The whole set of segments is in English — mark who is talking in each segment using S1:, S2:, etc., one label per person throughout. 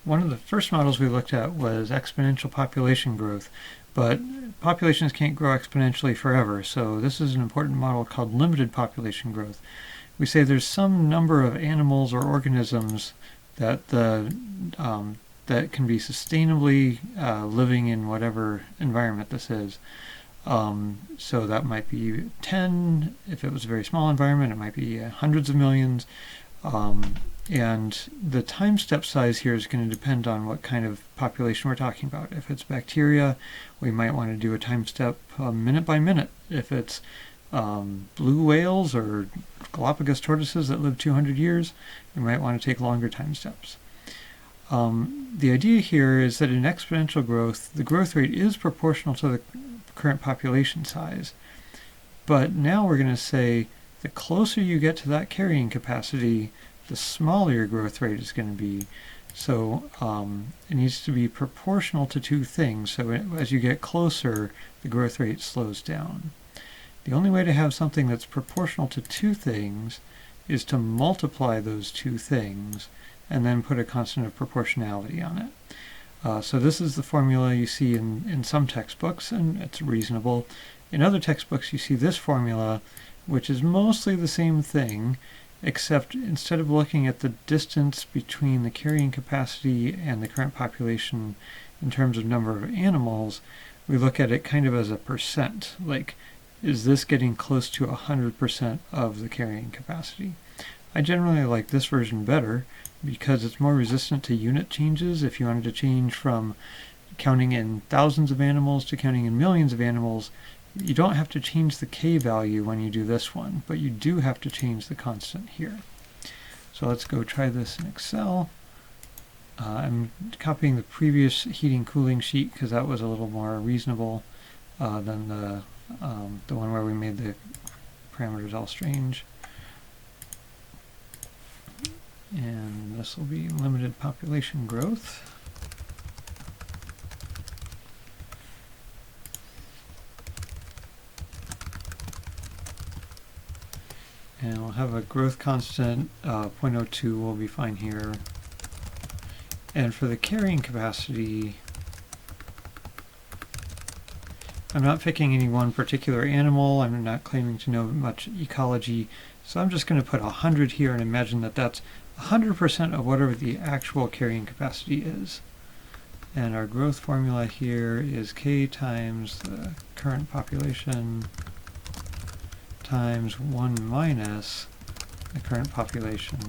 S1: one of the first models we looked at was exponential population growth, but populations can't grow exponentially forever, so this is an important model called limited population growth. We say there's some number of animals or organisms that that can be sustainably living in whatever environment this is. So that might be 10. If it was a very small environment, it might be hundreds of millions. And the time step size here is going to depend on what kind of population we're talking about. If it's bacteria, we might want to do a time step minute by minute. If it's blue whales or Galapagos tortoises that live 200 years, we might want to take longer time steps. The idea here is that in exponential growth, the growth rate is proportional to the current population size. But now we're going to say the closer you get to that carrying capacity, the smaller your growth rate is going to be. So it needs to be proportional to two things. So as you get closer, the growth rate slows down. The only way to have something that's proportional to two things is to multiply those two things and then put a constant of proportionality on it. So this is the formula you see in some textbooks, and it's reasonable. In other textbooks, you see this formula, which is mostly the same thing, except instead of looking at the distance between the carrying capacity and the current population in terms of number of animals, we look at it kind of as a percent. Like, is this getting close to 100% of the carrying capacity? I generally like this version better because it's more resistant to unit changes. If you wanted to change from counting in thousands of animals to counting in millions of animals, you don't have to change the k value when you do this one, but you do have to change the constant here. So let's go try this in Excel. I'm copying the previous heating cooling sheet because that was a little more reasonable than the one where we made the parameters all strange. And this will be limited population growth. And we'll have a growth constant, 0.02 will be fine here. And for the carrying capacity, I'm not picking any one particular animal. I'm not claiming to know much ecology. So I'm just going to put 100 here and imagine that that's 100% of whatever the actual carrying capacity is. And our growth formula here is k times the current population times 1 minus the current population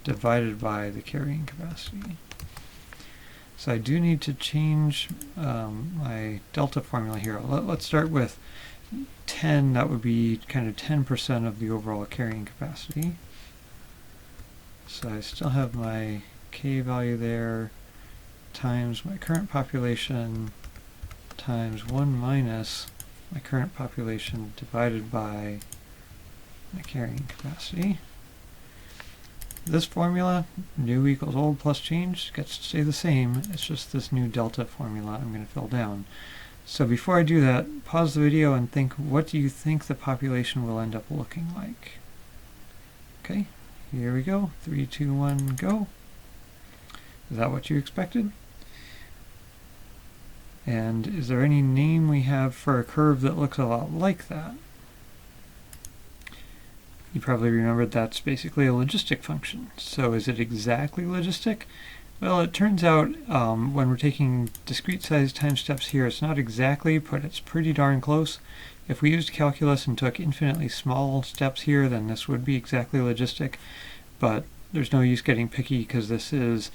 S1: divided by the carrying capacity. So I do need to change my delta formula here. Let's start with 10. That would be kind of 10% of the overall carrying capacity. So I still have my k value there times my current population times 1 minus my current population divided by my carrying capacity. This formula, new equals old plus change, gets to stay the same. It's just this new delta formula I'm going to fill down. So before I do that, pause the video and think, what do you think the population will end up looking like? Okay, here we go. 3, 2, 1, go. Is that what you expected? And is there any name we have for a curve that looks a lot like that? You probably remembered that's basically a logistic function. So is it exactly logistic? Well, it turns out when we're taking discrete sized time steps here, it's not exactly, but it's pretty darn close. If we used calculus and took infinitely small steps here, then this would be exactly logistic. But there's no use getting picky because this is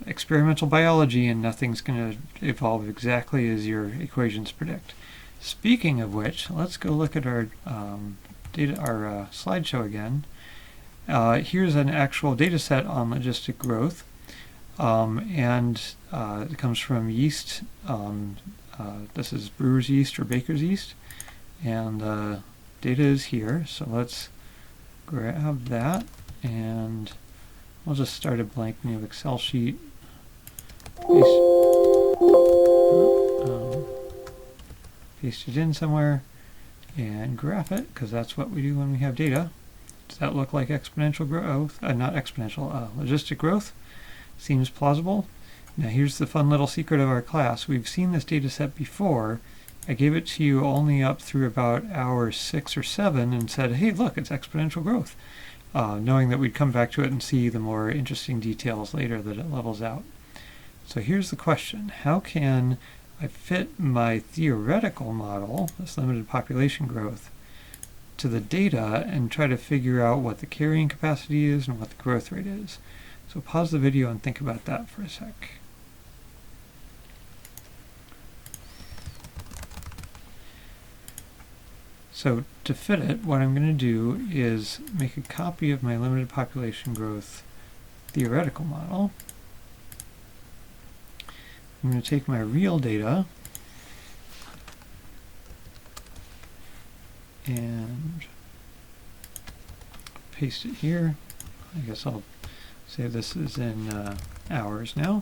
S1: experimental biology and nothing's going to evolve exactly as your equations predict. Speaking of which, let's go look at our slideshow again. Here's an actual data set on logistic growth, and it comes from yeast. This is brewer's yeast or baker's yeast, and the data is here. So let's grab that, and we'll just start a blank new Excel sheet. Paste it in somewhere and graph it, because that's what we do when we have data. Does that look like exponential growth? Not exponential, logistic growth. Seems plausible? Now here's the fun little secret of our class. We've seen this data set before. I gave it to you only up through about hour 6 or 7 and said, hey, look, it's exponential growth, knowing that we'd come back to it and see the more interesting details later that it levels out. So here's the question. How can I fit my theoretical model, this limited population growth, to the data and try to figure out what the carrying capacity is and what the growth rate is? So pause the video and think about that for a sec. So to fit it, what I'm going to do is make a copy of my limited population growth theoretical model. I'm going to take my real data and paste it here. I guess I'll say this is in hours now.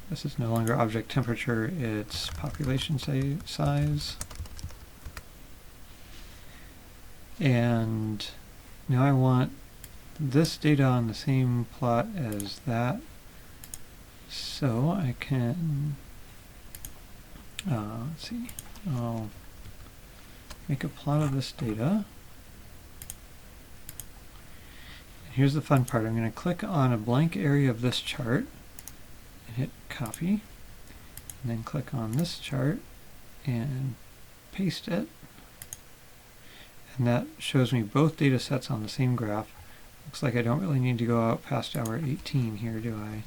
S1: This is no longer object temperature, it's population size. And now I want this data on the same plot as that. So I can, let's see, I'll make a plot of this data. And here's the fun part. I'm going to click on a blank area of this chart and hit copy. And then click on this chart and paste it. And that shows me both data sets on the same graph. Looks like I don't really need to go out past hour 18 here, do I?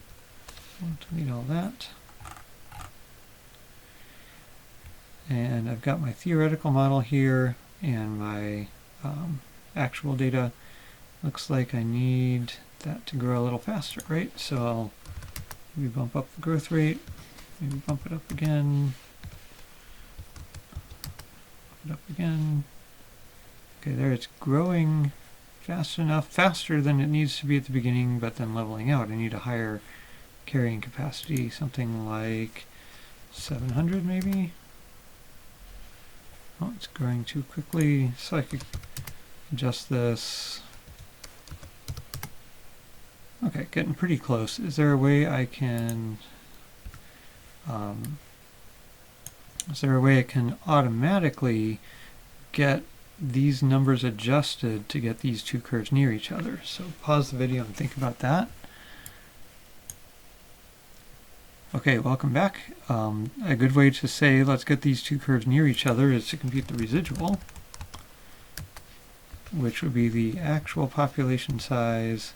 S1: I'll delete all that. And I've got my theoretical model here and my actual data. Looks like I need that to grow a little faster, right? So I'll maybe bump up the growth rate, maybe bump it up again, bump it up again. Okay, there it's growing fast enough, faster than it needs to be at the beginning, but then leveling out. I need a higher carrying capacity, something like 700 maybe. Oh, it's growing too quickly, so I could adjust this. Okay, getting pretty close. Is there a way I can automatically get these numbers adjusted to get these two curves near each other? So pause the video and think about that. Okay, welcome back. A good way to say let's get these two curves near each other is to compute the residual, which would be the actual population size.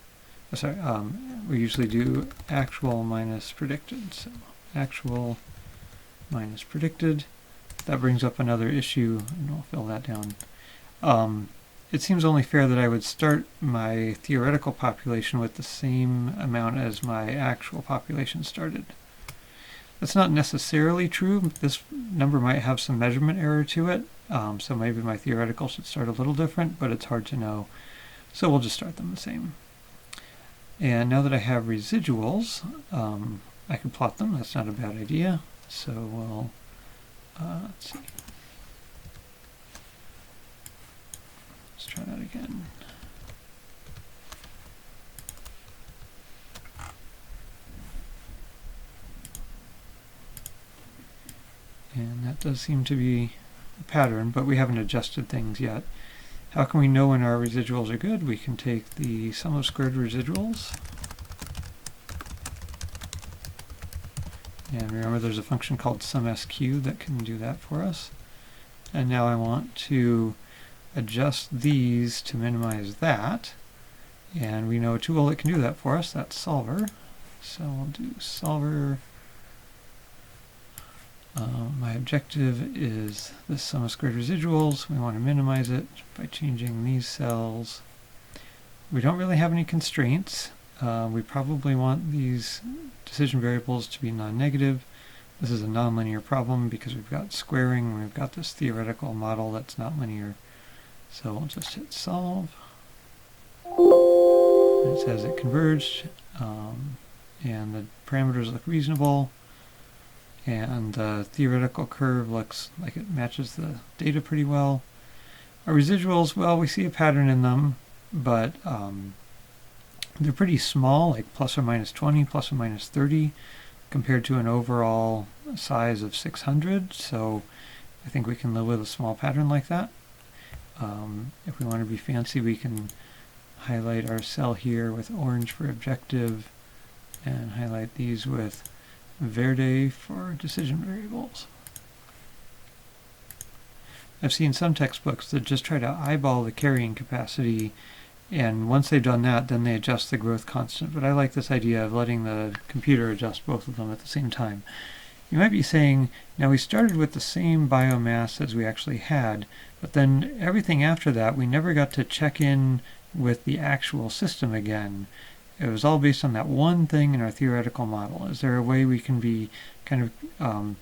S1: We usually do actual minus predicted. So actual minus predicted. That brings up another issue, and I'll fill that down. It seems only fair that I would start my theoretical population with the same amount as my actual population started. That's not necessarily true. This number might have some measurement error to it, so maybe my theoretical should start a little different, but it's hard to know. So we'll just start them the same. And now that I have residuals, I can plot them. That's not a bad idea. So we'll, let's see. Let's try that again. And that does seem to be a pattern, but we haven't adjusted things yet. How can we know when our residuals are good? We can take the sum of squared residuals. And remember there's a function called sumsq that can do that for us. And now I want to adjust these to minimize that. And we know a tool that can do that for us. That's solver. So we'll do solver. My objective is this sum of squared residuals. We want to minimize it by changing these cells. We don't really have any constraints. We probably want these decision variables to be non-negative. This is a nonlinear problem because we've got squaring and we've got this theoretical model that's not linear. So we'll just hit solve. And it says it converged, and the parameters look reasonable. And the theoretical curve looks like it matches the data pretty well. Our residuals, well, we see a pattern in them, but They're pretty small, like plus or minus 20, plus or minus 30, compared to an overall size of 600. So I think we can live with a small pattern like that. If we want to be fancy, we can highlight our cell here with orange for objective and highlight these with verde for decision variables. I've seen some textbooks that just try to eyeball the carrying capacity, and once they've done that, then they adjust the growth constant. But I like this idea of letting the computer adjust both of them at the same time. You might be saying, now we started with the same biomass as we actually had, but then everything after that, we never got to check in with the actual system again. It was all based on that one thing in our theoretical model. Is there a way we can be kind of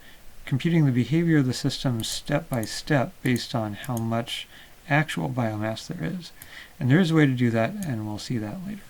S1: computing the behavior of the system step by step based on how much actual biomass there is? And there is a way to do that, and we'll see that later.